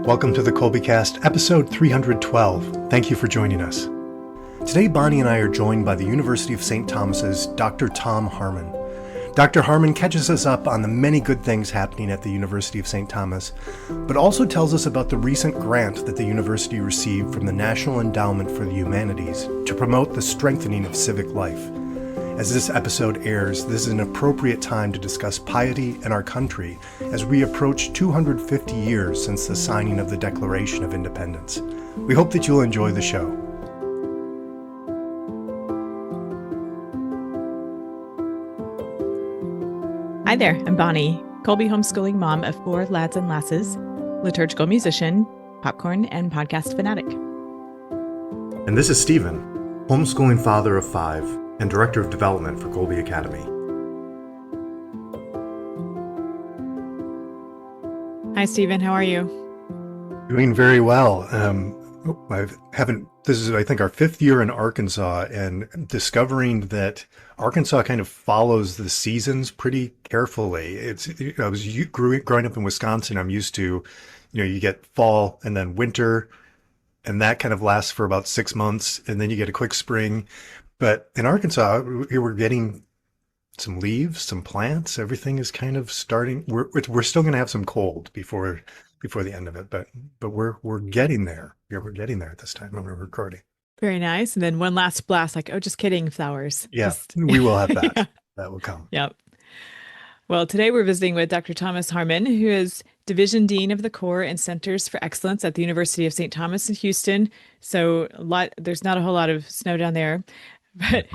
Welcome to the Kolbecast, episode 312. Thank you for joining us. Today, Bonnie and I are joined by the University of St. Thomas's Dr. Tom Harmon. Dr. Harmon catches us up on the many good things happening at the University of St. Thomas, but also tells us about the recent grant that the university received from the National Endowment for the Humanities to promote the strengthening of civic life. As this episode airs, this is an appropriate time to discuss piety and our country as we approach 250 years since the signing of the Declaration of Independence. We hope that you'll enjoy the show. Hi there, I'm Bonnie, Kolbe homeschooling mom of 4 lads and lasses, liturgical musician, popcorn, and podcast fanatic. And this is Stephen, homeschooling father of 5 and director of development for Kolbe Academy. Hi, Stephen. How are you? Doing very well. This is, I think, our 5th year in Arkansas, and discovering that Arkansas kind of follows the seasons pretty carefully. I was growing up in Wisconsin. I'm used to, you get fall and then winter, and that kind of lasts for about 6 months, and then you get a quick spring. But in Arkansas, we're getting some leaves, some plants. Everything is kind of starting. We're still going to have some cold before the end of it, but we're getting there. Yeah, we're getting there at this time when we're recording. Very nice. And then one last blast, like, oh, just kidding, flowers. Yeah, we will have that. Yeah. That will come. Yep. Well, today we're visiting with Dr. Thomas Harmon, who is Division Dean of the Core and Centers for Excellence at the University of St. Thomas in Houston. So there's not a whole lot of snow down there, but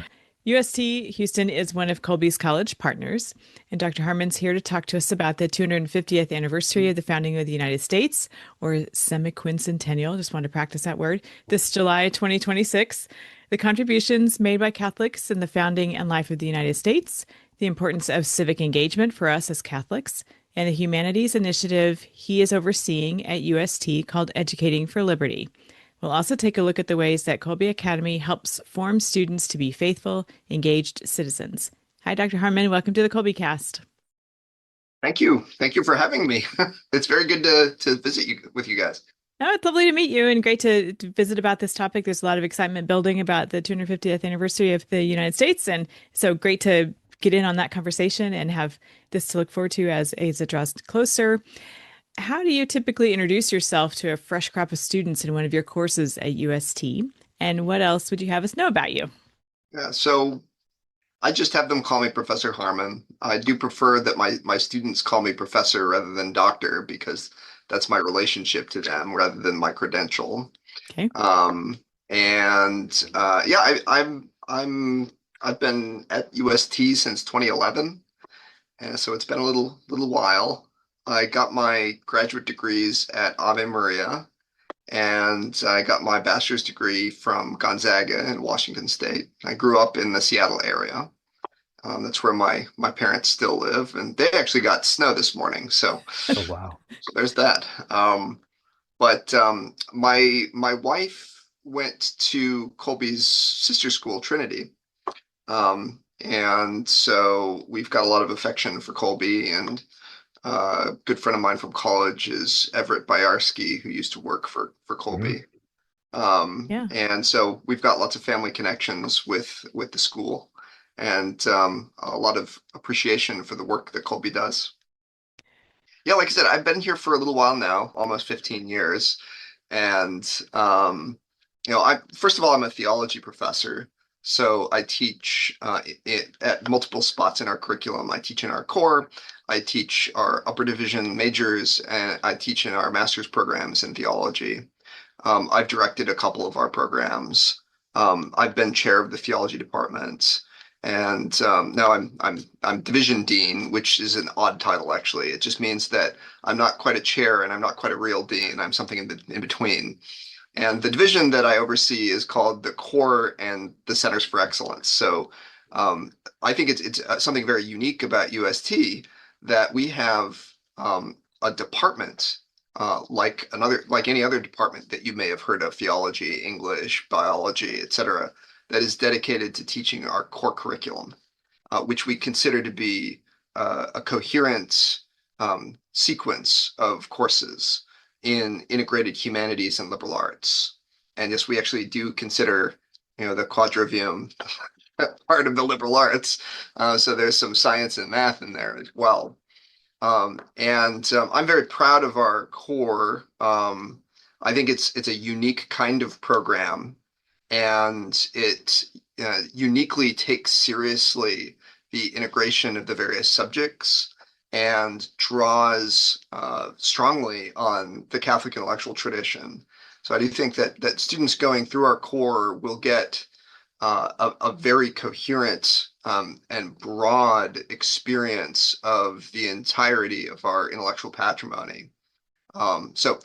UST Houston is one of Kolbe's college partners, and Dr. Harmon's here to talk to us about the 250th anniversary of the founding of the United States, or semiquincentennial, just wanted to practice that word, this July 2026, the contributions made by Catholics in the founding and life of the United States, the importance of civic engagement for us as Catholics, and the humanities initiative he is overseeing at UST called Educating for Liberty. We'll also take a look at the ways that Kolbe Academy helps form students to be faithful, engaged citizens. Hi, Dr. Harmon. Welcome to the Kolbecast. Thank you. Thank you for having me. It's very good to visit with you guys. Oh, it's lovely to meet you and great to visit about this topic. There's a lot of excitement building about the 250th anniversary of the United States. And so great to get in on that conversation and have this to look forward to as it draws closer. How do you typically introduce yourself to a fresh crop of students in one of your courses at UST? And what else would you have us know about you? Yeah, so I just have them call me Professor Harmon. I do prefer that my students call me professor rather than doctor, because that's my relationship to them rather than my credential. Okay. I've been at UST since 2011, and so it's been a little while. I got my graduate degrees at Ave Maria, and I got my bachelor's degree from Gonzaga in Washington State. I grew up in the Seattle area. That's where my parents still live, and they actually got snow this morning. So, Oh, wow. so there's that. My wife went to Kolbe's sister school, Trinity. And so we've got a lot of affection for Kolbe, and a good friend of mine from college is Everett Byarski, who used to work for Kolbe. Yeah. And so we've got lots of family connections with the school, and a lot of appreciation for the work that Kolbe does. Yeah, like I said, I've been here for a little while now, almost 15 years. And first of all, I'm a theology professor. So I teach at multiple spots in our curriculum. I teach in our core, I teach our upper division majors, and I teach in our master's programs in theology. I've directed a couple of our programs. I've been chair of the theology department, and now I'm division dean, which is an odd title actually. It just means that I'm not quite a chair and I'm not quite a real dean. I'm something in between. And the division that I oversee is called the Core and the Centers for Excellence. So I think it's something very unique about UST that we have a department like any other department that you may have heard of, theology, English, biology, etc., that is dedicated to teaching our core curriculum, which we consider to be a coherent sequence of courses. in integrated humanities and liberal arts. And yes, we actually do consider, the quadrivium part of the liberal arts. So there's some science and math in there as well. I'm very proud of our core. I think it's a unique kind of program, and it uniquely takes seriously the integration of the various subjects and draws strongly on the Catholic intellectual tradition. So I do think that students going through our core will get a very coherent and broad experience of the entirety of our intellectual patrimony. So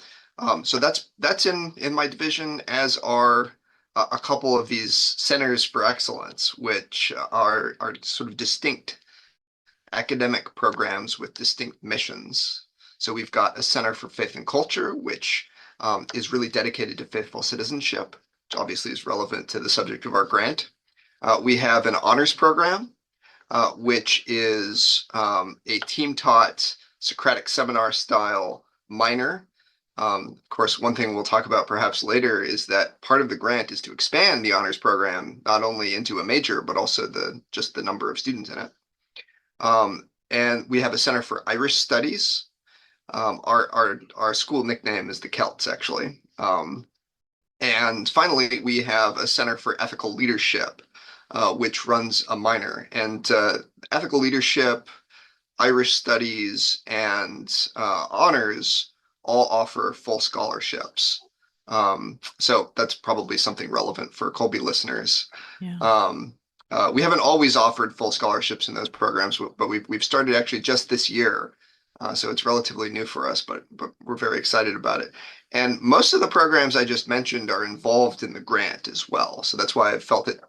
that's in my division, as are a couple of these centers for excellence, which are sort of distinct academic programs with distinct missions. So we've got a Center for Faith and Culture, which is really dedicated to faithful citizenship, which obviously is relevant to the subject of our grant. We have an honors program, which is a team-taught Socratic seminar style minor. Of course, one thing we'll talk about perhaps later is that part of the grant is to expand the honors program not only into a major, but also just the number of students in it. And we have a Center for Irish Studies. Our school nickname is the Celts, actually. And finally, we have a Center for Ethical Leadership, which runs a minor. And ethical leadership, Irish Studies, and honors all offer full scholarships. So that's probably something relevant for Kolbe listeners. Yeah. We haven't always offered full scholarships in those programs, but we've started actually just this year. So it's relatively new for us, but we're very excited about it. And most of the programs I just mentioned are involved in the grant as well. So that's why I felt it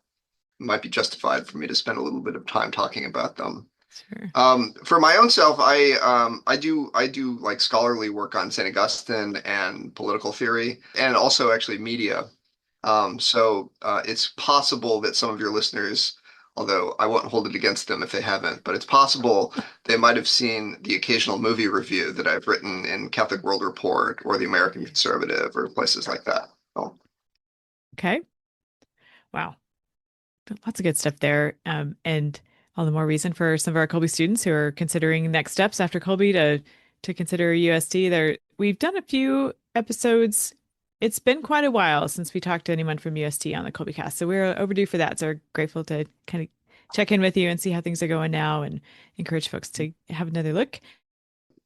might be justified for me to spend a little bit of time talking about them. Sure. For my own self, I do like scholarly work on St. Augustine and political theory, and also actually media. So it's possible that some of your listeners, although I won't hold it against them if they haven't, but it's possible they might have seen the occasional movie review that I've written in Catholic World Report or the American Conservative or places like that. So. Okay. Wow. Lots of good stuff there. And all the more reason for some of our Kolbe students who are considering next steps after Kolbe to consider USD. We've done a few episodes. It's been quite a while since we talked to anyone from UST on the Kolbecast, so we're overdue for that. So we're grateful to kind of check in with you and see how things are going now, and encourage folks to have another look.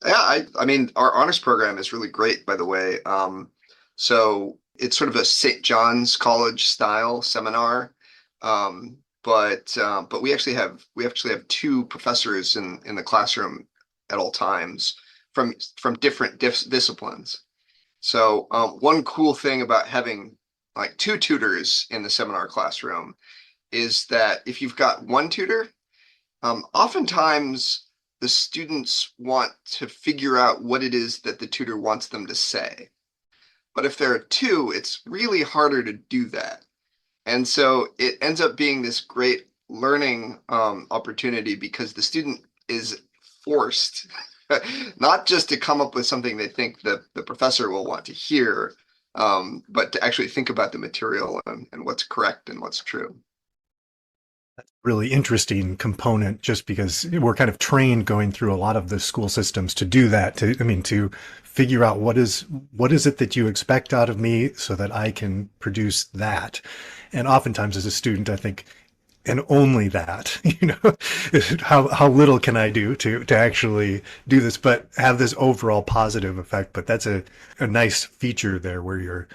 Yeah, I mean, our honors program is really great, by the way. So it's sort of a St. John's College style seminar. But we actually have two professors in the classroom at all times from different disciplines. So one cool thing about having like two tutors in the seminar classroom is that if you've got one tutor, oftentimes the students want to figure out what it is that the tutor wants them to say. But if there are two, it's really harder to do that. And so it ends up being this great learning opportunity, because the student is forced not just to come up with something they think that the professor will want to hear, but to actually think about the material and what's correct and what's true. That's a really interesting component, just because we're kind of trained going through a lot of the school systems to do that, to figure out what is it that you expect out of me so that I can produce that. And oftentimes as a student, I think, and only that, how little can I do to actually do this, but have this overall positive effect. But that's a nice feature there, where you're,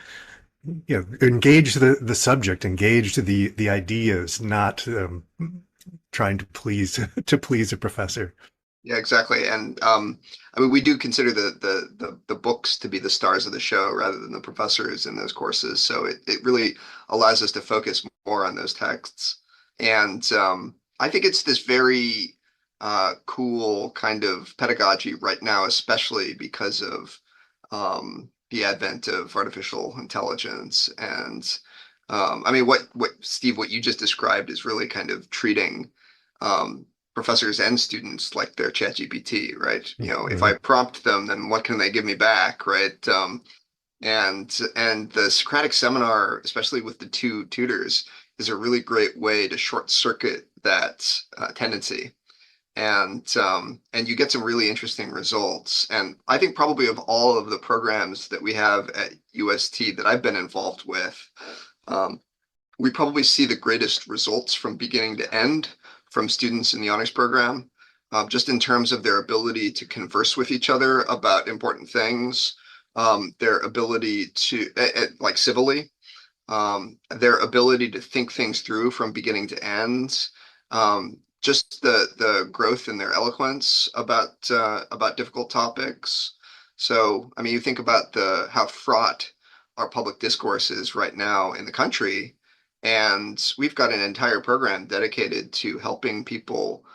engage the subject, engage the ideas, not trying to please a professor. Yeah, exactly. And I mean, we do consider the books to be the stars of the show rather than the professors in those courses. So it really allows us to focus more on those texts. And I think it's this very cool kind of pedagogy right now, especially because of the advent of artificial intelligence. And I mean, what Steve, what you just described is really kind of treating professors and students like their ChatGPT, right? If Mhm. I prompt them, then what can they give me back, right? And the Socratic seminar, especially with the two tutors, is a really great way to short circuit that tendency. And you get some really interesting results. And I think probably of all of the programs that we have at UST that I've been involved with, um, we probably see the greatest results from beginning to end from students in the honors program, just in terms of their ability to converse with each other about important things, their ability to, like civilly, their ability to think things through from beginning to end, just the growth in their eloquence about difficult topics. So, I mean, you think about the how fraught our public discourse is right now in the country, and we've got an entire program dedicated to helping people,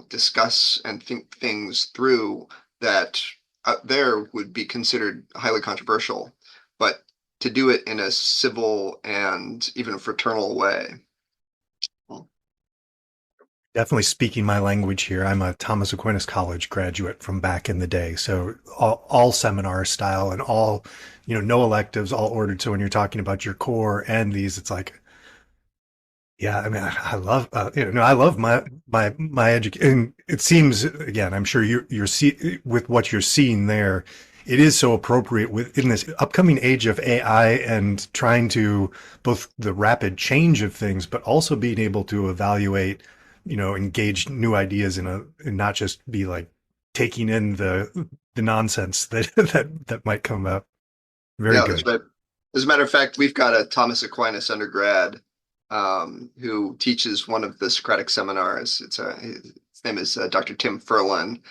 discuss and think things through that out there would be considered highly controversial, but to do it in a civil and even fraternal way. Definitely speaking my language here. I'm a Thomas Aquinas College graduate from back in the day. So all seminar style and all, no electives, all ordered. So when you're talking about your core and these, it's like, yeah, I mean, I love, I love my education. It seems, again, I'm sure with what you're seeing there, it is so appropriate in this upcoming age of AI and trying to both the rapid change of things, but also being able to evaluate, engage new ideas and not just be like taking in the nonsense that might come up. Very Yeah, that's good. right. As a matter of fact, we've got a Thomas Aquinas undergrad who teaches one of the Socratic seminars. His name is Dr. Tim Furlan,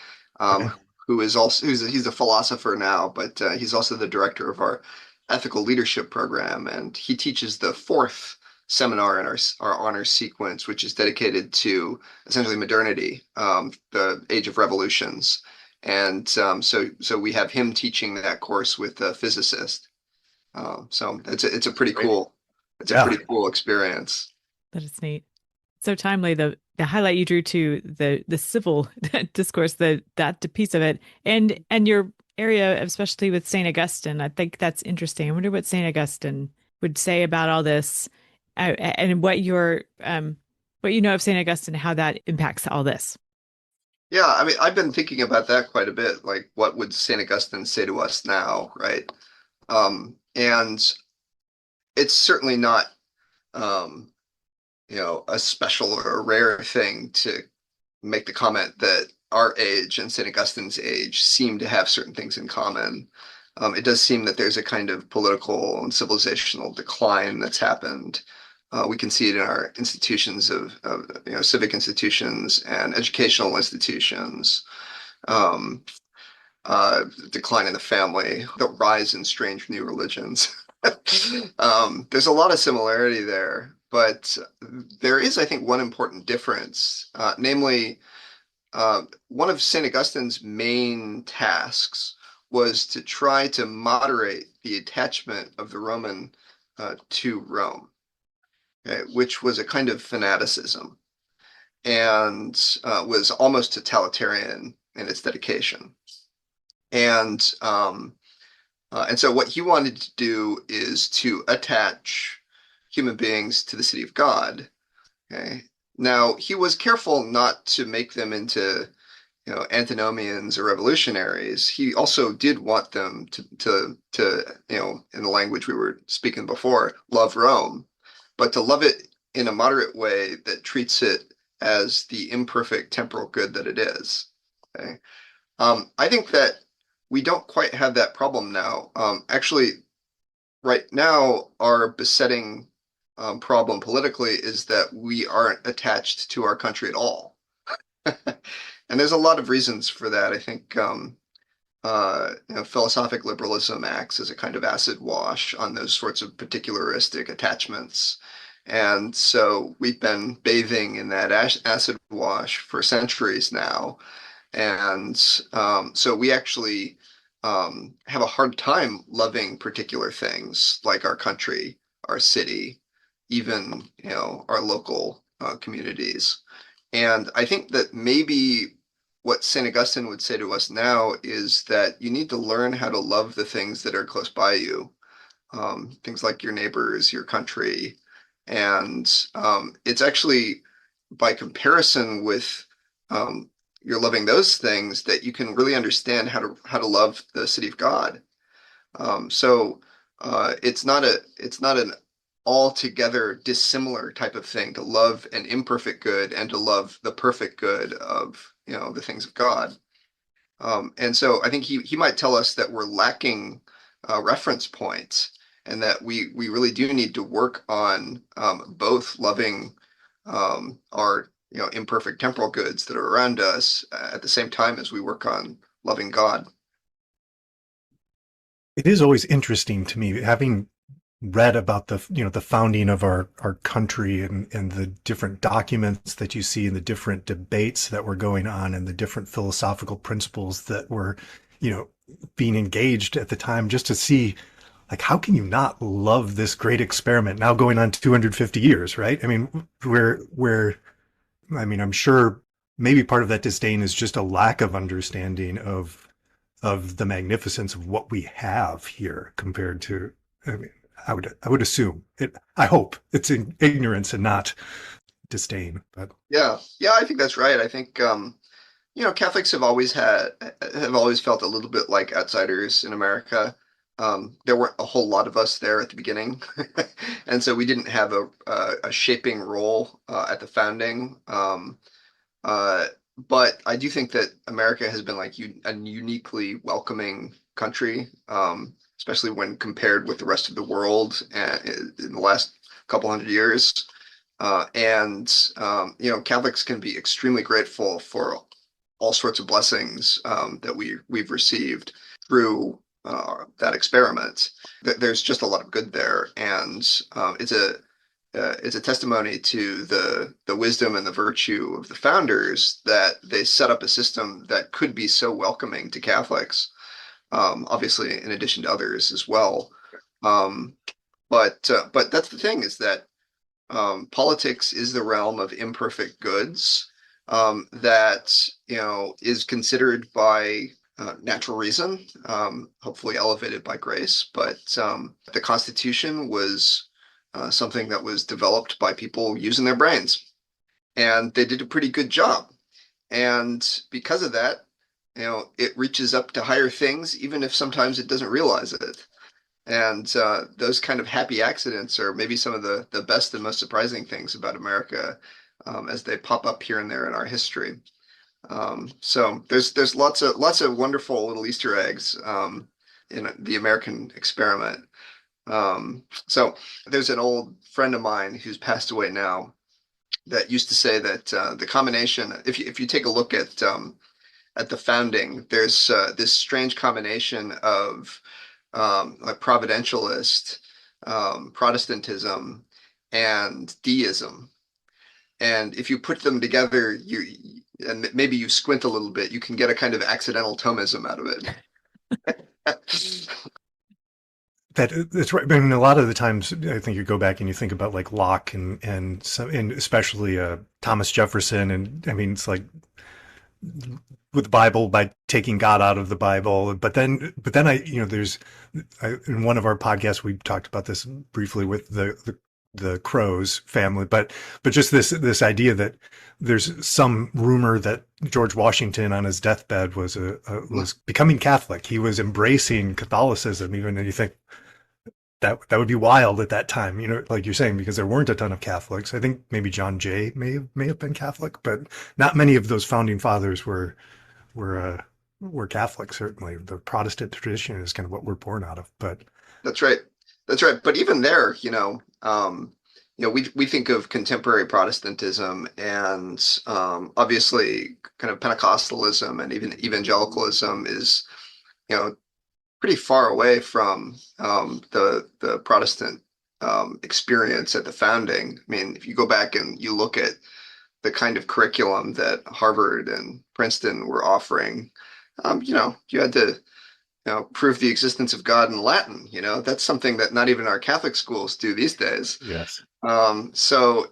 Okay. who is also he's a philosopher now, but he's also the director of our ethical leadership program, and he teaches the fourth seminar in our honors sequence, which is dedicated to essentially modernity, the age of revolutions. And so we have him teaching that course with a physicist. So it's a pretty Great. cool Yeah. experience. That is neat. So timely. The highlight you drew to the civil discourse, that piece of it, and your area, especially with Saint Augustine. I think that's interesting. I wonder what Saint Augustine would say about all this, and what you know of Saint Augustine, how that impacts all this. Yeah, I mean, I've been thinking about that quite a bit. Like, what would Saint Augustine say to us now, right? And it's certainly not, um, a special or a rare thing to make the comment that our age and St. Augustine's age seem to have certain things in common. It does seem that there's a kind of political and civilizational decline that's happened. We can see it in our institutions of civic institutions and educational institutions. Um, Decline in the family, the rise in strange new religions. There's a lot of similarity there, but there is, I think, one important difference, namely, one of St. Augustine's main tasks was to try to moderate the attachment of the Roman to Rome, okay, which was a kind of fanaticism and was almost totalitarian in its dedication. And and so what he wanted to do is to attach human beings to the city of God. Okay. Now he was careful not to make them into antinomians or revolutionaries. He also did want them to in the language we were speaking before, love Rome, but to love it in a moderate way that treats it as the imperfect temporal good that it is. Okay. I think that we don't quite have that problem now. Actually, right now, our besetting problem politically is that we aren't attached to our country at all. And there's a lot of reasons for that. I think philosophic liberalism acts as a kind of acid wash on those sorts of particularistic attachments. And so we've been bathing in that acid wash for centuries now. And so we actually have a hard time loving particular things like our country, our city, even our local communities. And I think that maybe what St. Augustine would say to us now is that you need to learn how to love the things that are close by you, things like your neighbors, your country. And it's actually by comparison with you're loving those things that you can really understand how to love the city of God. So it's not an altogether dissimilar type of thing to love an imperfect good and to love the perfect good of the things of God. And so I think he might tell us that we're lacking reference points, and that we really do need to work on both loving our imperfect temporal goods that are around us at the same time as we work on loving God. It is always interesting to me, having read about the founding of our country, and the different documents that you see, and the different debates that were going on, and the different philosophical principles that were you know being engaged at the time, just to see, like, how can you not love this great experiment now going on 250 years, right? I mean, where I mean, I'm sure maybe part of that disdain is just a lack of understanding of the magnificence of what we have here compared to, I mean, I would assume it. I hope it's in ignorance and not disdain. But Yeah, I think that's right. I think Catholics have always felt a little bit like outsiders in America. There weren't a whole lot of us there at the beginning, and so we didn't have a shaping role at the founding. Uh, but I do think that America has been like a uniquely welcoming country, especially when compared with the rest of the world in the last couple hundred years. And Catholics can be extremely grateful for all sorts of blessings that we've received through that experiment. There's just a lot of good there, and it's a testimony to the wisdom and the virtue of the founders that they set up a system that could be so welcoming to Catholics. Obviously, in addition to others as well. Um, but that's the thing, is that politics is the realm of imperfect goods that is considered by natural reason, hopefully elevated by grace. But the Constitution was something that was developed by people using their brains, and they did a pretty good job. And because of that, it reaches up to higher things, even if sometimes it doesn't realize it. And those kind of happy accidents are maybe some of the best and most surprising things about America, as they pop up here and there in our history. So there's lots of wonderful little Easter eggs in the American experiment. So there's an old friend of mine who's passed away now that used to say that the combination, if you take a look at the founding, there's this strange combination of like providentialist Protestantism and deism. And if you put them together, and maybe you squint a little bit, you can get a kind of accidental Thomism out of it. that's right. I mean, a lot of the times, I think you go back and you think about like Locke and especially Thomas Jefferson, and I mean, it's like with the Bible, by taking God out of the Bible. But then there's in one of our podcasts we talked about this briefly with the Crowe's family, but just this idea that there's some rumor that George Washington on his deathbed was becoming Catholic. He was embracing Catholicism, even, and you think that would be wild at that time, like you're saying, because there weren't a ton of Catholics. I think maybe John Jay may have been Catholic, but not many of those founding fathers were Catholic. Certainly, the Protestant tradition is kind of what we're born out of. But That's right. That's right. But even there, we think of contemporary Protestantism and obviously kind of Pentecostalism and even evangelicalism is, pretty far away from the Protestant experience at the founding. I mean, if you go back and you look at the kind of curriculum that Harvard and Princeton were offering, you had to prove the existence of God in Latin. That's something that not even our Catholic schools do these days. Yes. So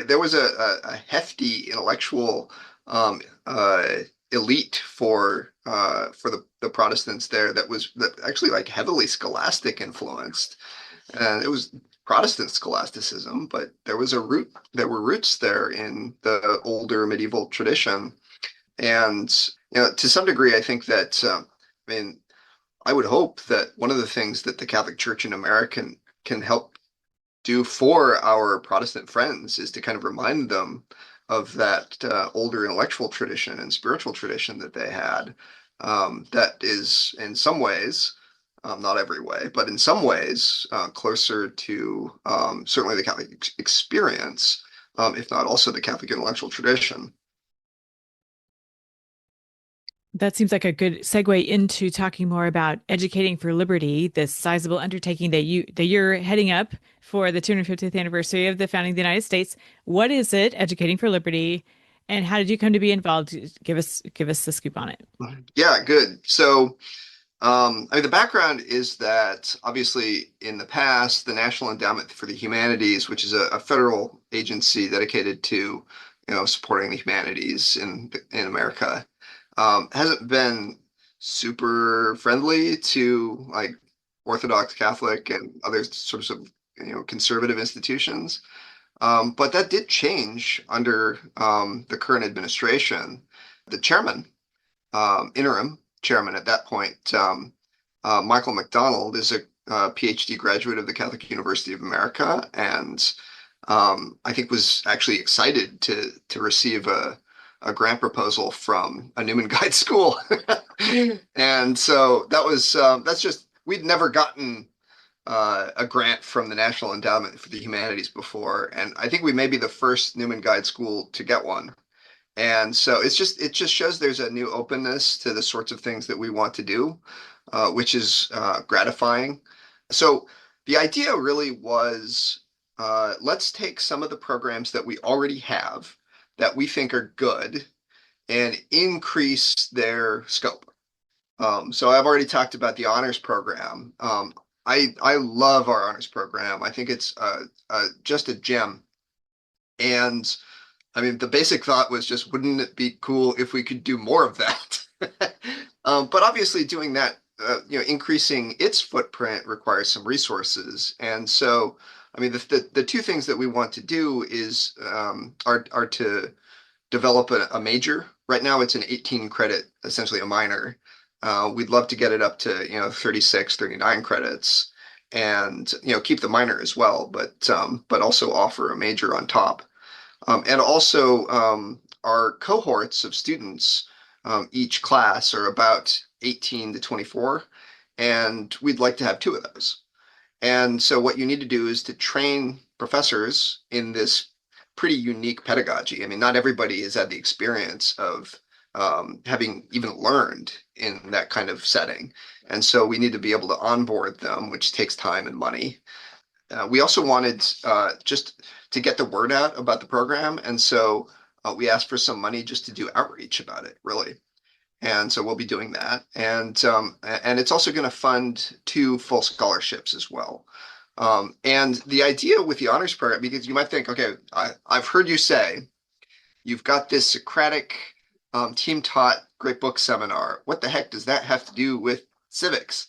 there was a hefty intellectual um, uh, elite for the Protestants there that actually like heavily scholastic influenced, and it was Protestant scholasticism, but there were roots there in the older medieval tradition, and to some degree, I think that I mean I would hope that one of the things that the Catholic Church in America can help do for our Protestant friends is to kind of remind them of that older intellectual tradition and spiritual tradition that they had. That is, in some ways, not every way, but in some ways, closer to certainly the Catholic experience, if not also the Catholic intellectual tradition. That seems like a good segue into talking more about Educating for Liberty, this sizable undertaking that you're heading up for the 250th anniversary of the founding of the United States. What is it, Educating for Liberty, and how did you come to be involved? Give us the scoop on it. Yeah, good. So, I mean, the background is that obviously in the past, the National Endowment for the Humanities, which is a federal agency dedicated to, supporting the humanities in America, hasn't been super friendly to like Orthodox Catholic and other sorts of conservative institutions. But that did change under the current administration. The chairman, interim chairman at that point, Michael McDonald, is a PhD graduate of the Catholic University of America, and I think was actually excited to receive a grant proposal from a Newman Guide school. And so that's just we'd never gotten a grant from the National Endowment for the Humanities before, and I think we may be the first Newman Guide school to get one. And so it just shows there's a new openness to the sorts of things that we want to do, which is gratifying. So the idea really was, let's take some of the programs that we already have that we think are good and increase their scope. So I've already talked about the honors program. I love our honors program. I think it's just a gem. And I mean, the basic thought was just, wouldn't it be cool if we could do more of that? But obviously, doing that, increasing its footprint requires some resources. And so, I mean, the two things that we want to do is are to develop a major. Right now, it's an 18 credit, essentially a minor. We'd love to get it up to 36, 39 credits, and keep the minor as well, but also offer a major on top. And also, our cohorts of students, each class are about 18 to 24, and we'd like to have two of those. And so what you need to do is to train professors in this pretty unique pedagogy. I mean, not everybody has had the experience of having even learned in that kind of setting. And so we need to be able to onboard them, which takes time and money. We also wanted just to get the word out about the program. And so we asked for some money just to do outreach about it, really. And so we'll be doing that. And it's also going to fund 2 full scholarships as well. And the idea with the honors program, because you might think, okay, I've heard you say you've got this Socratic team taught great book seminar. What the heck does that have to do with civics?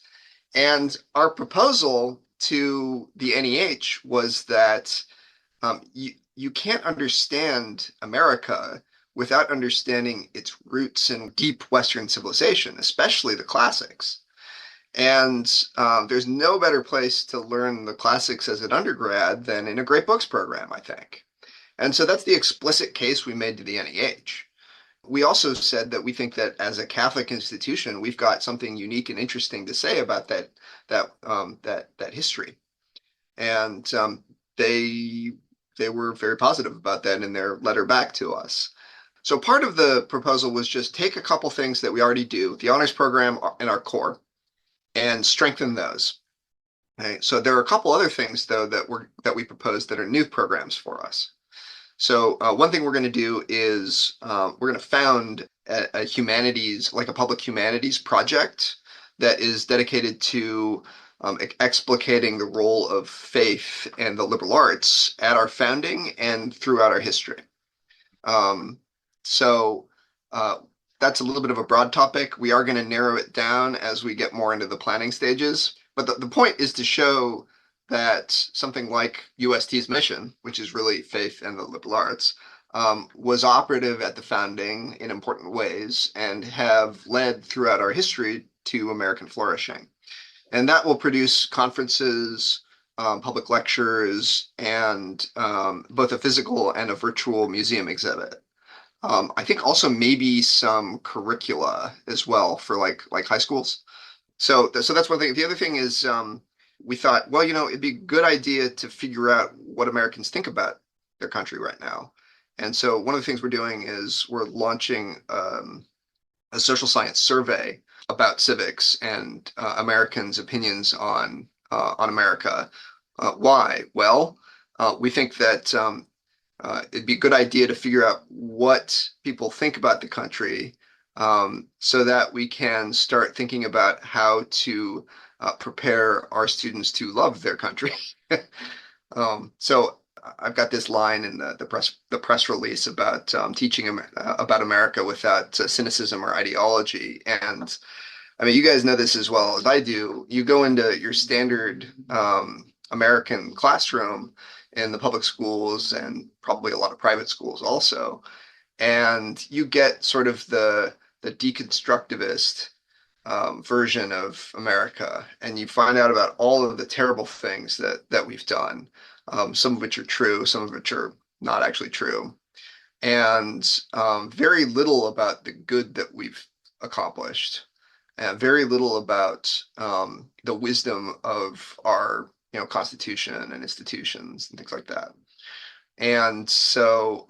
And our proposal to the NEH was that you can't understand America without understanding its roots in deep Western civilization, especially the classics. And there's no better place to learn the classics as an undergrad than in a great books program, I think. And so that's the explicit case we made to the NEH. We also said that we think that as a Catholic institution, we've got something unique and interesting to say about that history. And they were very positive about that in their letter back to us. So part of the proposal was just take a couple things that we already do, the honors program and our core, and strengthen those. Okay? So there are a couple other things though that we proposed that are new programs for us. So one thing we're going to do is we're going to found a humanities, like a public humanities project that is dedicated to explicating the role of faith and the liberal arts at our founding and throughout our history. Um, so uh, that's a little bit of a broad topic. We are going to narrow it down as we get more into the planning stages. But the point is to show that something like UST's mission, which is really faith and the liberal arts, was operative at the founding in important ways and have led throughout our history to American flourishing. And that will produce conferences, public lectures, and both a physical and a virtual museum exhibit. I think also maybe some curricula as well for like high schools. So that's one thing. The other thing is we thought, well, it'd be a good idea to figure out what Americans think about their country right now. And so one of the things we're doing is we're launching a social science survey about civics and Americans' opinions on America. Why? Well, we think that it'd be a good idea to figure out what people think about the country, so that we can start thinking about how to prepare our students to love their country. So I've got this line in the press release about teaching about America without cynicism or ideology. And I mean, you guys know this as well as I do. You go into your standard American classroom in the public schools and probably a lot of private schools also, and you get sort of the deconstructivist version of America, and you find out about all of the terrible things that we've done, some of which are true, some of which are not actually true, and very little about the good that we've accomplished, and very little about the wisdom of our Constitution and institutions and things like that. And so,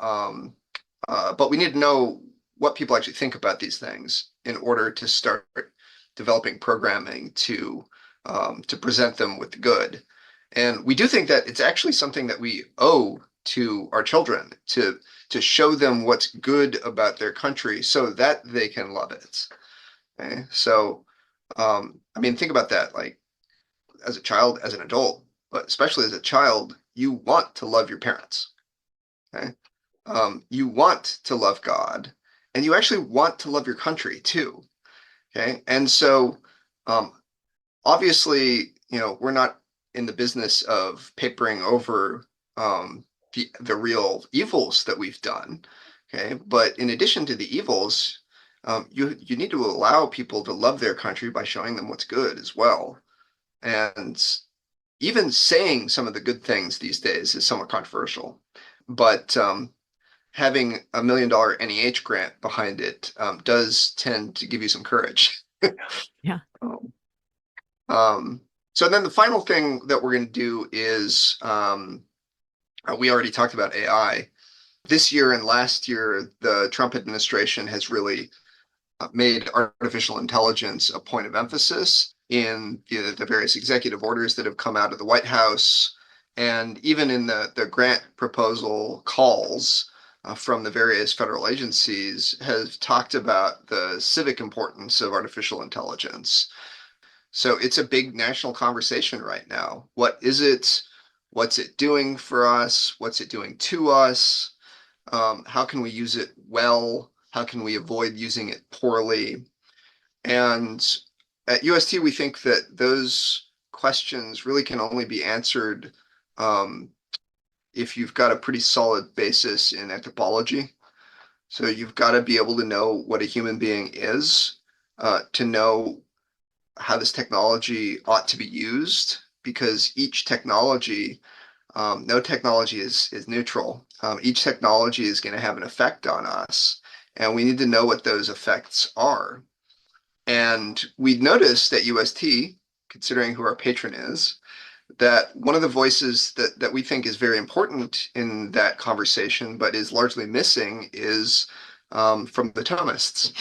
but we need to know what people actually think about these things in order to start developing programming to present them with the good. And we do think that it's actually something that we owe to our children to show them what's good about their country so that they can love it. Okay, so I mean, think about that. Like, as a child, as an adult, but especially as a child, you want to love your parents. Okay, you want to love God, and you actually want to love your country too. Okay, and so obviously, we're not in the business of papering over the real evils that we've done. Okay, but in addition to the evils, you need to allow people to love their country by showing them what's good as well. And even saying some of the good things these days is somewhat controversial, but having $1 million NEH grant behind it does tend to give you some courage. Yeah. So then the final thing that we're going to do is we already talked about AI. This year and last year, the Trump administration has really made artificial intelligence a point of emphasis in the various executive orders that have come out of the White House, and even in the grant proposal calls from the various federal agencies has talked about the civic importance of artificial intelligence. So it's a big national conversation right now. What is it? What's it doing for us? What's it doing to us? How can we use it well? How can we avoid using it poorly? And at UST, we think that those questions really can only be answered if you've got a pretty solid basis in anthropology. So you've got to be able to know what a human being is, to know how this technology ought to be used, because each technology, no technology is neutral. Each technology is going to have an effect on us, and we need to know what those effects are. And we noticed at UST, considering who our patron is, that one of the voices that we think is very important in that conversation, but is largely missing, is from the Thomists.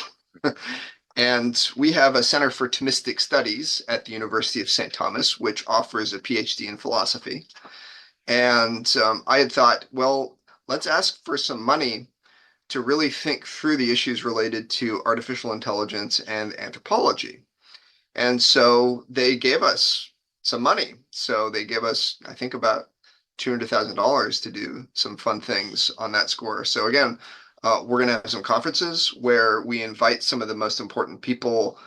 And we have a Center for Thomistic Studies at the University of St. Thomas, which offers a PhD in philosophy. And I had thought, well, let's ask for some money to really think through the issues related to artificial intelligence and anthropology. And so they gave us some money. So they gave us, I think, about $200,000 to do some fun things on that score. So again, we're going to have some conferences where we invite some of the most important people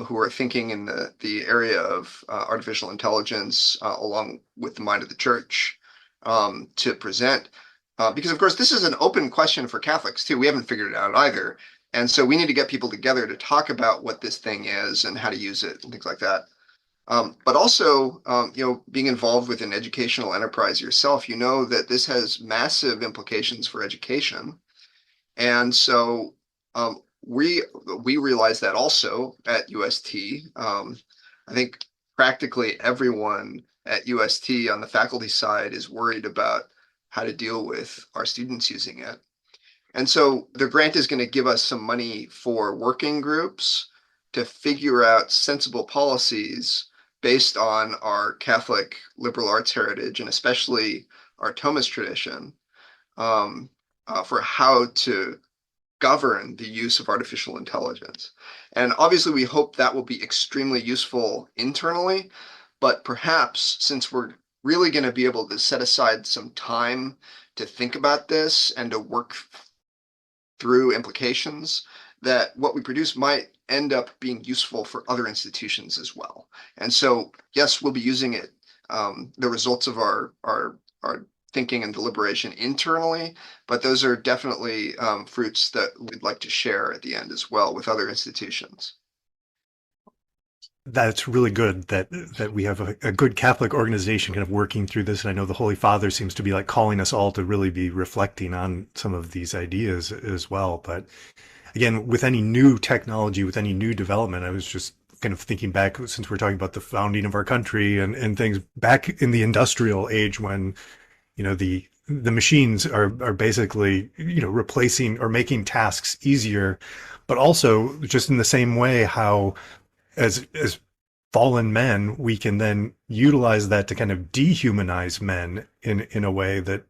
who are thinking in the area of artificial intelligence, along with the mind of the church, to present. Because of course, this is an open question for Catholics too. We haven't figured it out either. And so we need to get people together to talk about what this thing is and how to use it and things like that. But also, being involved with an educational enterprise yourself, you know that this has massive implications for education. And so we realize that also at UST. I think practically everyone at UST on the faculty side is worried about how to deal with our students using it. And so the grant is going to give us some money for working groups to figure out sensible policies based on our Catholic liberal arts heritage and especially our Thomist tradition, for how to govern the use of artificial intelligence. And obviously, we hope that will be extremely useful internally, but perhaps since we're really going to be able to set aside some time to think about this and to work through implications, that what we produce might end up being useful for other institutions as well. And so, yes, we'll be using it, the results of our thinking and deliberation internally, but those are definitely fruits that we'd like to share at the end as well with other institutions. That's really good that we have a good Catholic organization kind of working through this. And I know the Holy Father seems to be like calling us all to really be reflecting on some of these ideas as well. But again, with any new technology, with any new development, I was just kind of thinking back, since we're talking about the founding of our country and things back in the industrial age when, the machines are basically, replacing or making tasks easier, but also just in the same way how as fallen men, we can then utilize that to kind of dehumanize men in a way that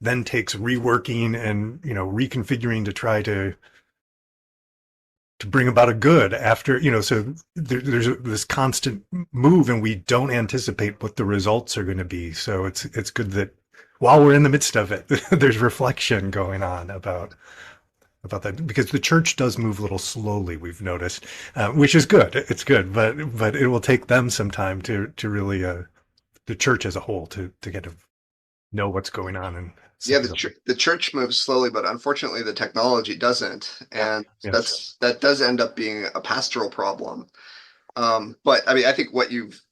then takes reworking and reconfiguring to try to bring about a good after, so there's this constant move and we don't anticipate what the results are going to be. So it's good that while we're in the midst of it, there's reflection going on about that, because the church does move a little slowly, we've noticed, which is good. It's good, but it will take them some time to really, the church as a whole to kind of know what's going on. And yeah, the church moves slowly, but unfortunately the technology doesn't, and yes. that does end up being a pastoral problem. But I mean, I think what you've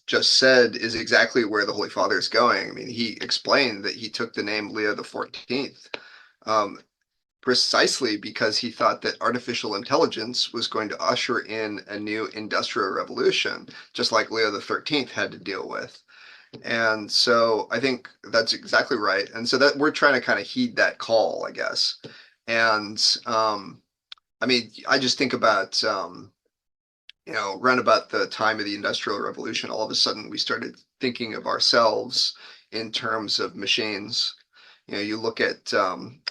just said is exactly where the Holy Father is going. I mean, he explained that he took the name Leo the 14th. Precisely because he thought that artificial intelligence was going to usher in a new industrial revolution, just like Leo the 13th had to deal with. And so I think that's exactly right. And so that we're trying to kind of heed that call, I guess. And I mean, I just think about, around about the time of the Industrial Revolution, all of a sudden we started thinking of ourselves in terms of machines. You look at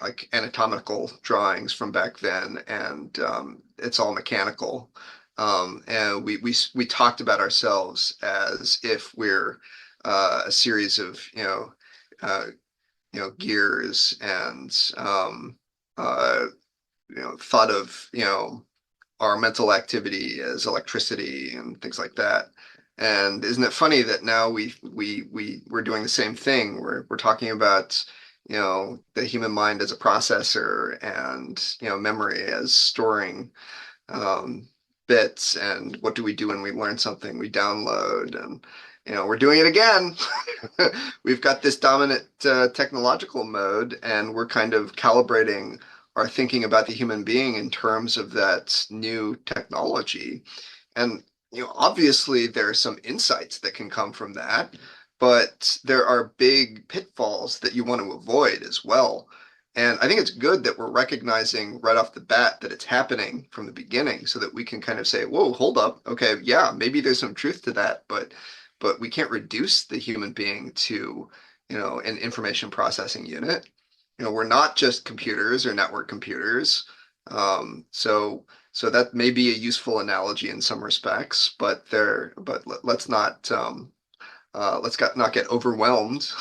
like anatomical drawings from back then, and it's all mechanical. And we talked about ourselves as if we're a series of gears, and thought of our mental activity as electricity and things like that. And isn't it funny that now we're doing the same thing? We're talking about the human mind as a processor, and memory as storing bits. And what do we do when we learn something? We download, and we're doing it again. We've got this dominant technological mode, and we're kind of calibrating our thinking about the human being in terms of that new technology. And obviously there are some insights that can come from that, but there are big pitfalls that you want to avoid as well. And I think it's good that we're recognizing right off the bat that it's happening from the beginning, so that we can kind of say, whoa, hold up. Okay, yeah, maybe there's some truth to that, but we can't reduce the human being to, an information processing unit. We're not just computers or network computers. So that may be a useful analogy in some respects, but let's not get overwhelmed.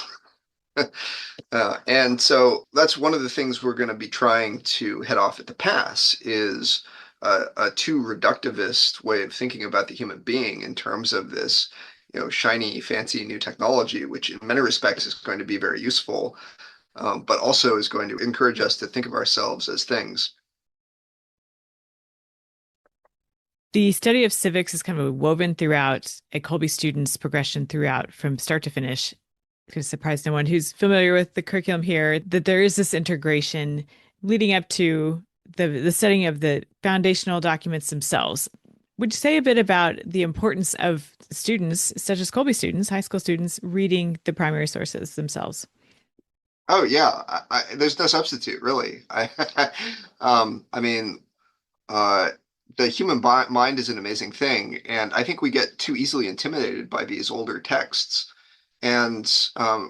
And so that's one of the things we're going to be trying to head off at the pass is a too reductivist way of thinking about the human being in terms of this, shiny, fancy new technology, which in many respects is going to be very useful, but also is going to encourage us to think of ourselves as things. The study of civics is kind of woven throughout a Kolbe student's progression throughout from start to finish. It's going to surprise no one who's familiar with the curriculum here that there is this integration leading up to the studying of the foundational documents themselves. Would you say a bit about the importance of students, such as Kolbe students, high school students, reading the primary sources themselves? Oh yeah, there's no substitute really. I mean, uh, the human mind is an amazing thing, and I think we get too easily intimidated by these older texts. And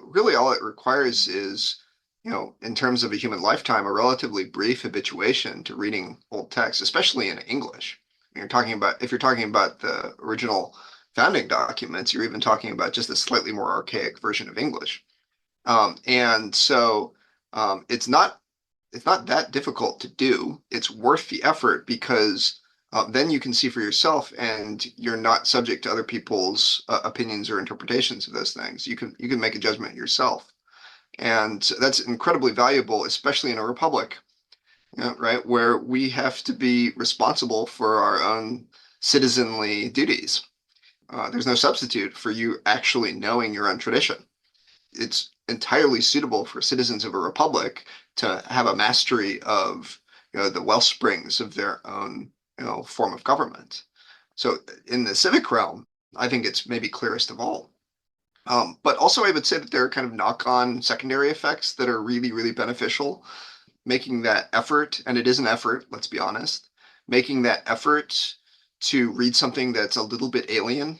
really, all it requires is, in terms of a human lifetime, a relatively brief habituation to reading old texts, especially in English. If you're talking about the original founding documents, you're even talking about just a slightly more archaic version of English. And so it's not that difficult to do. It's worth the effort because then you can see for yourself, and you're not subject to other people's opinions or interpretations of those things. You can make a judgment yourself, and that's incredibly valuable, especially in a republic, right, where we have to be responsible for our own citizenly duties. There's no substitute for you actually knowing your own tradition. It's entirely suitable for citizens of a republic to have a mastery of the well springs of their own form of government. So in the civic realm, I think it's maybe clearest of all. But also, I would say that there are kind of knock-on secondary effects that are really, really beneficial. Making that effort, and it is an effort, let's be honest, making that effort to read something that's a little bit alien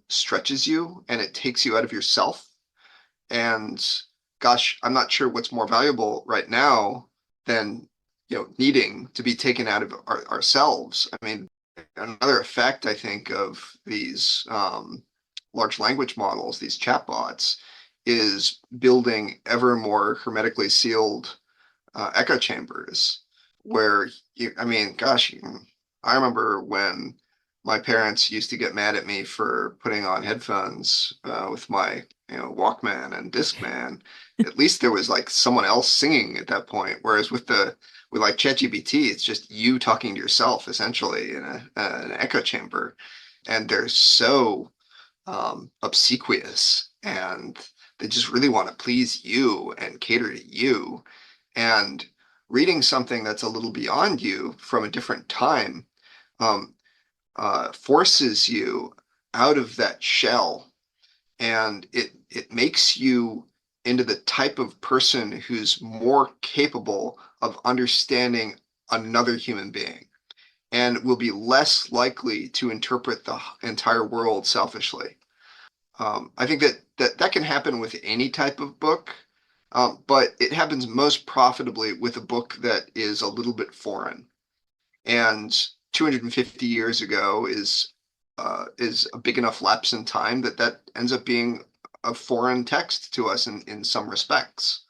stretches you and it takes you out of yourself. And gosh, I'm not sure what's more valuable right now than needing to be taken out of ourselves. I mean, another effect I think of these large language models, these chatbots, is building ever more hermetically sealed echo chambers where I mean, gosh, I remember when my parents used to get mad at me for putting on headphones with my Walkman and Discman. At least there was like someone else singing at that point. Whereas with like ChatGPT, it's just you talking to yourself essentially in an echo chamber, and they're so obsequious, and they just really want to please you and cater to you. And reading something that's a little beyond you from a different time um, forces you out of that shell, and it makes you into the type of person who's more capable of understanding another human being and will be less likely to interpret the entire world selfishly. I think that can happen with any type of book, but it happens most profitably with a book that is a little bit foreign. And 250 years ago is a big enough lapse in time that ends up being a foreign text to us in some respects.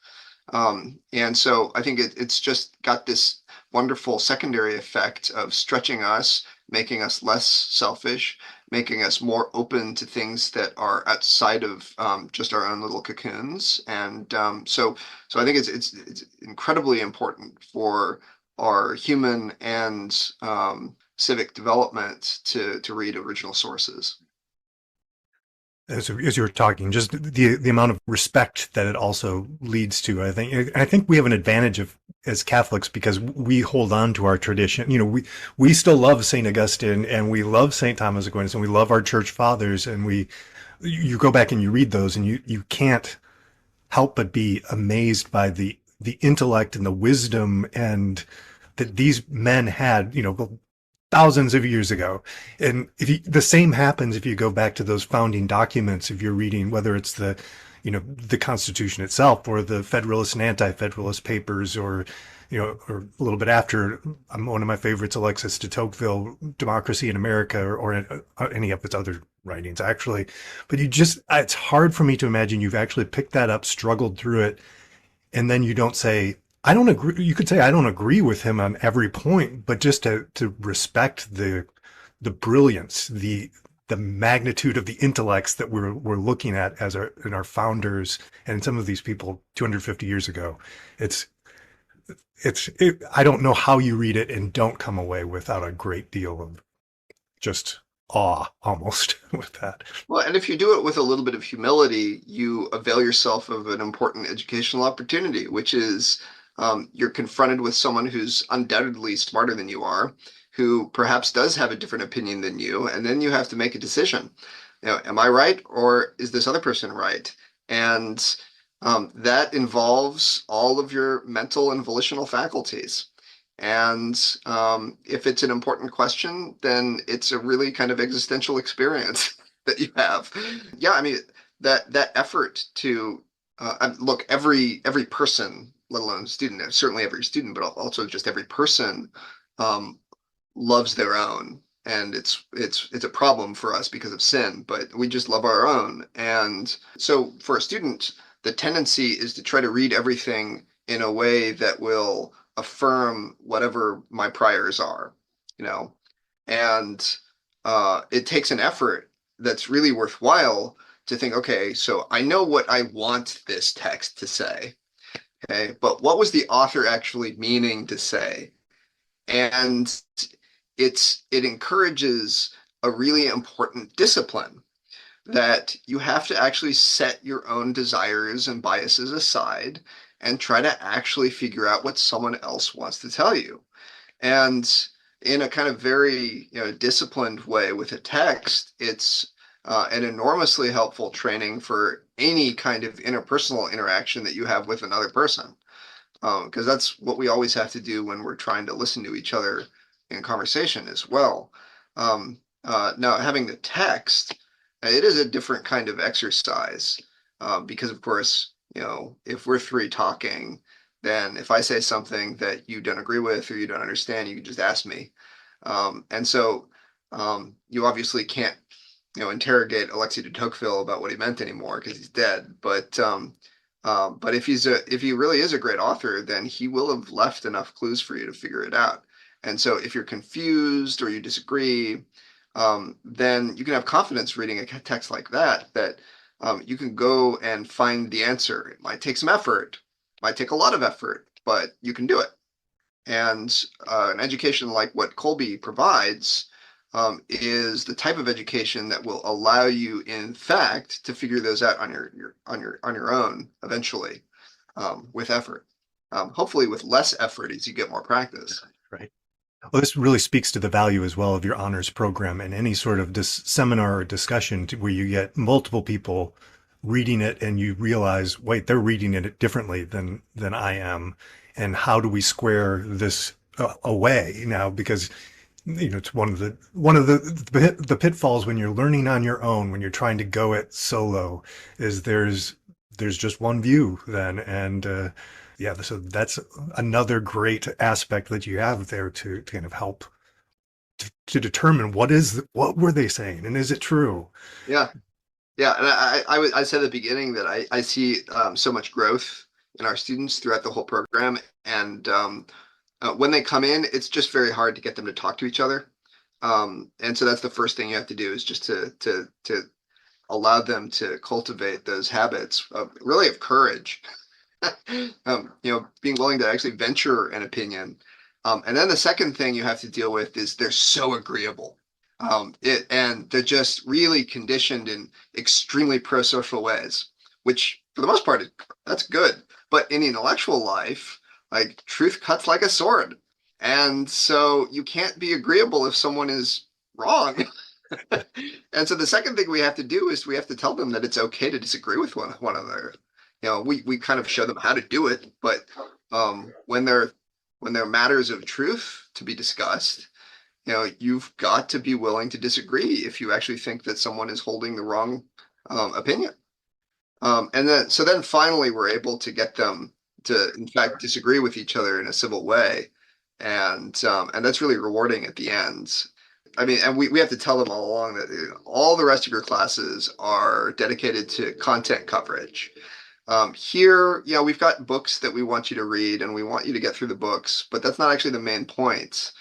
And so I think it's just got this wonderful secondary effect of stretching us, making us less selfish, making us more open to things that are outside of just our own little cocoons. And so I think it's incredibly important for our human and civic development to read original sources. As you were talking, just the amount of respect that it also leads to, I think we have an advantage as Catholics because we hold on to our tradition. We still love Saint Augustine and we love Saint Thomas Aquinas and we love our church fathers, and you go back and you read those and you can't help but be amazed by the intellect and the wisdom and that these men had, thousands of years ago. And the same happens if you go back to those founding documents, if you're reading, whether it's the the Constitution itself, or the Federalist and Anti-Federalist Papers, or or a little bit after, one of my favorites, Alexis de Tocqueville, Democracy in America, or any of its other writings, actually. But it's hard for me to imagine you've actually picked that up, struggled through it, and then you don't say, I don't agree. You could say, I don't agree with him on every point, but just to respect the brilliance, the magnitude of the intellects that we're looking at in our founders and some of these people 250 years ago. I don't know how you read it and don't come away without a great deal of just awe, almost, with that. Well, and if you do it with a little bit of humility, you avail yourself of an important educational opportunity, which is you're confronted with someone who's undoubtedly smarter than you are, who perhaps does have a different opinion than you, and then you have to make a decision. Am I right, or is this other person right? And that involves all of your mental and volitional faculties. And if it's an important question, then it's a really kind of existential experience that you have. Yeah, I mean, that effort to look, every person, let alone student, certainly every student, but also just every person loves their own. And it's a problem for us because of sin, but we just love our own. And so for a student, the tendency is to try to read everything in a way that will affirm whatever my priors are, and it takes an effort that's really worthwhile to think, okay, so I know what I want this text to say, okay, but what was the author actually meaning to say? And it encourages a really important discipline, that you have to actually set your own desires and biases aside and try to actually figure out what someone else wants to tell you. And in a kind of very disciplined way with a text, it's an enormously helpful training for any kind of interpersonal interaction that you have with another person. Because that's what we always have to do when we're trying to listen to each other in conversation as well. Now, having the text, it is a different kind of exercise, because, of course, if we're three talking, then if I say something that you don't agree with or you don't understand, you can just ask me. And so you obviously can't, interrogate Alexis de Tocqueville about what he meant anymore because he's dead. But if he really is a great author, then he will have left enough clues for you to figure it out. And so if you're confused or you disagree, then you can have confidence reading a text like that you can go and find the answer. It might take some effort, might take a lot of effort, but you can do it. And an education like what Kolbe provides is the type of education that will allow you, in fact, to figure those out on your own eventually, with effort. Hopefully with less effort as you get more practice. Right. Well, this really speaks to the value as well of your honors program and any sort of seminar or discussion where you get multiple people reading it and you realize, wait, they're reading it differently than I am. And how do we square this away now? Because it's one of the pitfalls when you're learning on your own, when you're trying to go it solo, is there's just one view then, and yeah, so that's another great aspect that you have there to kind of help to determine what were they saying and is it true? Yeah, yeah, and I said at the beginning that I see so much growth in our students throughout the whole program, and when they come in, it's just very hard to get them to talk to each other, and so that's the first thing you have to do, is just to allow them to cultivate those habits of courage. Being willing to actually venture an opinion. And then the second thing you have to deal with is they're so agreeable. And they're just really conditioned in extremely pro-social ways, which for the most part, that's good. But in the intellectual life, like, truth cuts like a sword. And so you can't be agreeable if someone is wrong. And so the second thing we have to do is we have to tell them that it's okay to disagree with one another. We kind of show them how to do it, but when there are matters of truth to be discussed, you've got to be willing to disagree if you actually think that someone is holding the wrong opinion. So then finally we're able to get them to, in fact, disagree with each other in a civil way. And that's really rewarding at the end. I mean, and we have to tell them all along that all the rest of your classes are dedicated to content coverage. Here, we've got books that we want you to read and we want you to get through the books, but that's not actually the main point.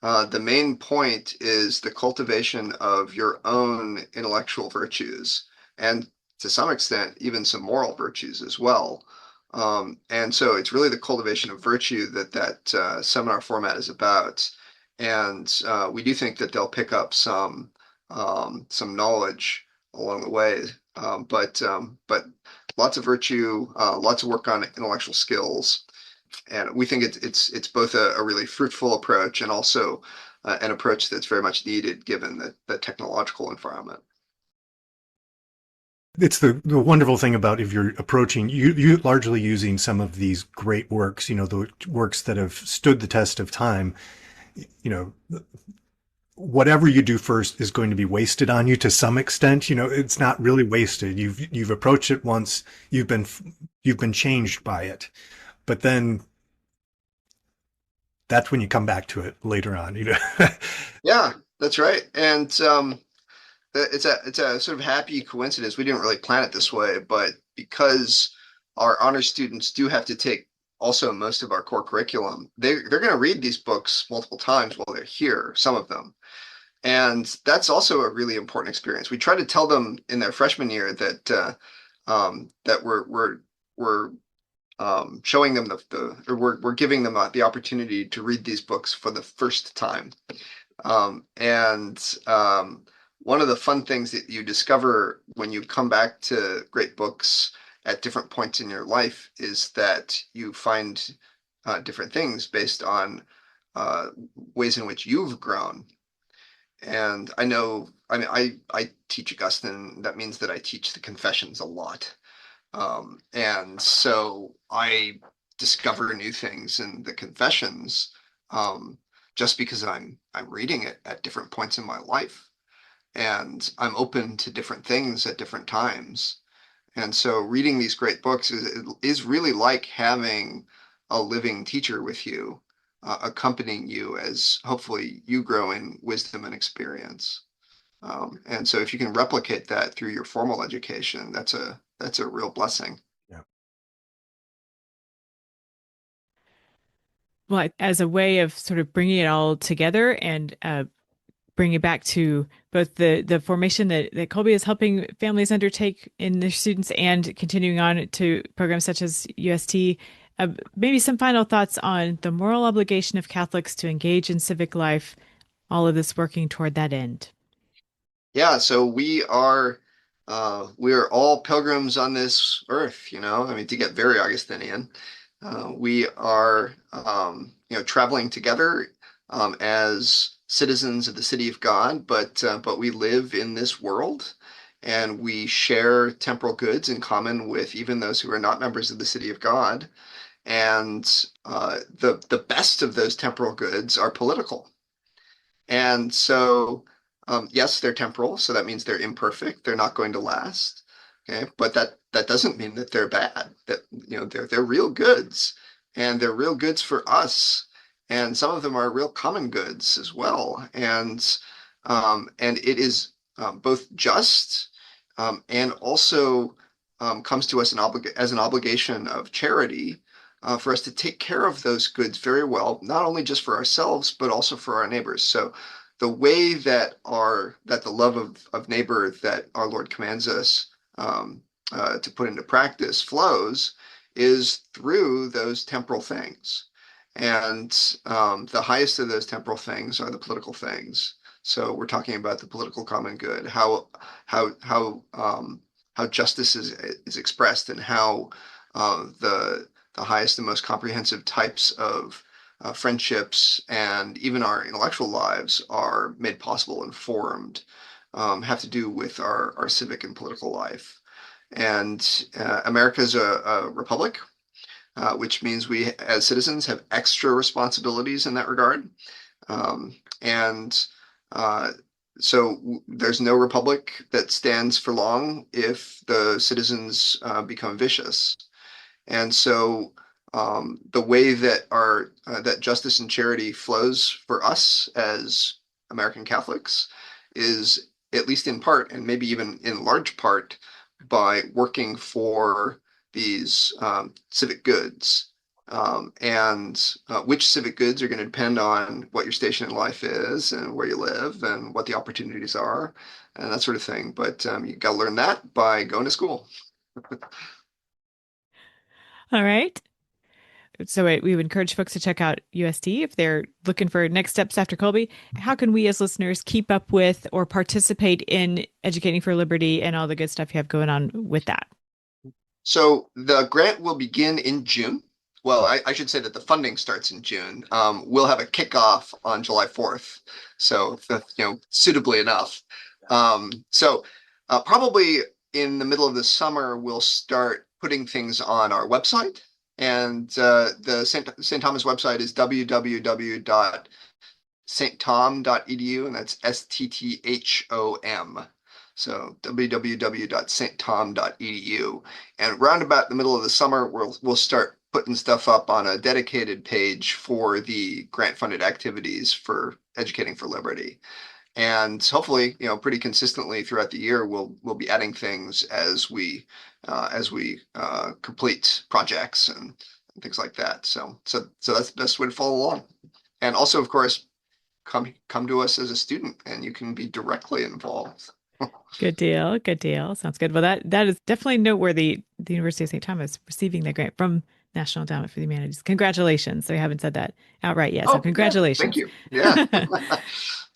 The main point is the cultivation of your own intellectual virtues and to some extent, even some moral virtues as well. And so it's really the cultivation of virtue that seminar format is about. And we do think that they'll pick up some knowledge along the way. But lots of virtue, lots of work on intellectual skills, and we think it's both a really fruitful approach and also an approach that's very much needed given the technological environment. It's the wonderful thing about if you're approaching you largely using some of these great works, the works that have stood the test of time, whatever you do first is going to be wasted on you to some extent. It's not really wasted. You've approached it once, you've been changed by it, but then that's when you come back to it later on. Yeah, that's right. And it's a sort of happy coincidence. We didn't really plan it this way, but because our honor students do have to take also most of our core curriculum, they're going to read these books multiple times while they're here, some of them. And that's also a really important experience. We try to tell them in their freshman year that we're showing them or we're giving them the opportunity to read these books for the first time. And one of the fun things that you discover when you come back to great books at different points in your life is that you find different things based on ways in which you've grown. And I know, I mean, I teach Augustine. That means that I teach the Confessions a lot. And so I discover new things in the Confessions just because I'm reading it at different points in my life. And I'm open to different things at different times. And so reading these great books is really like having a living teacher with you, accompanying you as hopefully you grow in wisdom and experience. And so if you can replicate that through your formal education, that's a real blessing. Yeah. Well, as a way of sort of bringing it all together and bring it back to both the formation that Kolbe is helping families undertake in their students and continuing on to programs such as UST. Maybe some final thoughts on the moral obligation of Catholics to engage in civic life, all of this working toward that end. Yeah, so we are all pilgrims on this earth, I mean, to get very Augustinian. We are traveling together as citizens of the city of God, but we live in this world and we share temporal goods in common with even those who are not members of the city of God. And the best of those temporal goods are political. And so, yes, they're temporal, so that means they're imperfect. They're not going to last. Okay, but that doesn't mean that they're bad. That they're real goods, and they're real goods for us. And some of them are real common goods as well. And it is both just and also comes to us as an obligation of charity for us to take care of those goods very well, not only just for ourselves, but also for our neighbors. So the way that the love of neighbor that our Lord commands us to put into practice flows is through those temporal things. And the highest of those temporal things are the political things. So we're talking about the political common good, how justice is expressed, and how the highest and most comprehensive types of friendships and even our intellectual lives are made possible and formed, have to do with our civic and political life. And America is a republic, which means we as citizens have extra responsibilities in that regard. And there's no republic that stands for long if the citizens become vicious. And so the way that that justice and charity flows for us as American Catholics is, at least in part, and maybe even in large part, by working for these civic goods. Which civic goods are going to depend on what your station in life is and where you live and what the opportunities are and that sort of thing. But you got to learn that by going to school. All right. So we would encourage folks to check out UST if they're looking for next steps after Kolbe. How can we as listeners keep up with or participate in Educating for Liberty and all the good stuff you have going on with that? So the grant will begin in June. Well, I should say that the funding starts in June. We'll have a kickoff on July 4th. So, suitably enough. Probably in the middle of the summer, we'll start putting things on our website. And the St. Thomas website is www.stthom.edu, and that's STTHOM. So www.stthom.edu. And round about the middle of the summer, we'll start putting stuff up on a dedicated page for the grant-funded activities for Educating for Liberty. And hopefully, pretty consistently throughout the year, we'll be adding things as we complete projects and things like that. So that's the best way to follow along. And also, of course, come to us as a student, and you can be directly involved. Good deal. Good deal. Sounds good. Well, that is definitely noteworthy. The University of St. Thomas receiving the grant from National Endowment for the Humanities. Congratulations. So I haven't said that outright yet. So congratulations. Thank you. Yeah.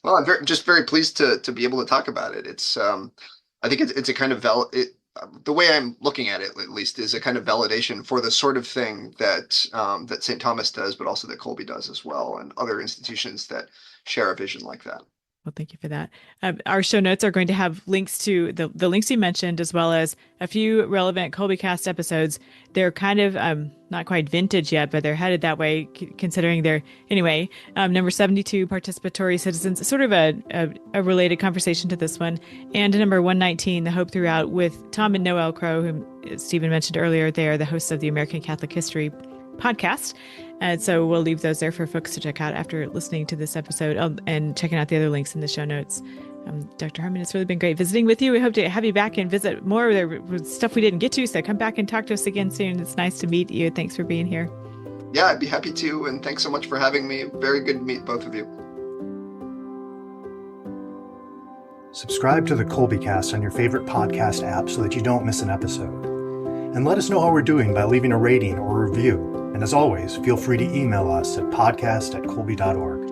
Well, I'm just very pleased to be able to talk about it. It's I think it's a kind of the way I'm looking at it, at least, is a kind of validation for the sort of thing that that St. Thomas does, but also that Kolbe does as well, and other institutions that share a vision like that. Well, thank you for that. Our show notes are going to have links to the links you mentioned, as well as a few relevant Kolbecast episodes. They're kind of not quite vintage yet, but they're headed that way, considering they're, anyway, number 72, Participatory Citizens, sort of a related conversation to this one, and number 119, The Hope Throughout, with Tom and Noelle Crowe, whom Stephen mentioned earlier. They are the hosts of the American Catholic History podcast. And so we'll leave those there for folks to check out after listening to this episode and checking out the other links in the show notes. Dr. Harmon, it's really been great visiting with you. We hope to have you back and visit more. There was stuff we didn't get to, so come back and talk to us again soon. It's nice to meet you. Thanks for being here. Yeah, I'd be happy to. And thanks so much for having me. Very good to meet both of you. Subscribe to the Kolbecast on your favorite podcast app so that you don't miss an episode. And let us know how we're doing by leaving a rating or a review. And as always, feel free to email us at podcast@kolbe.org.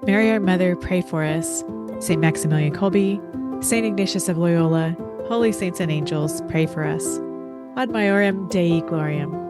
Mary, our Mother, pray for us. St. Maximilian Kolbe, St. Ignatius of Loyola, holy saints and angels, pray for us. Ad maiorem Dei gloriam.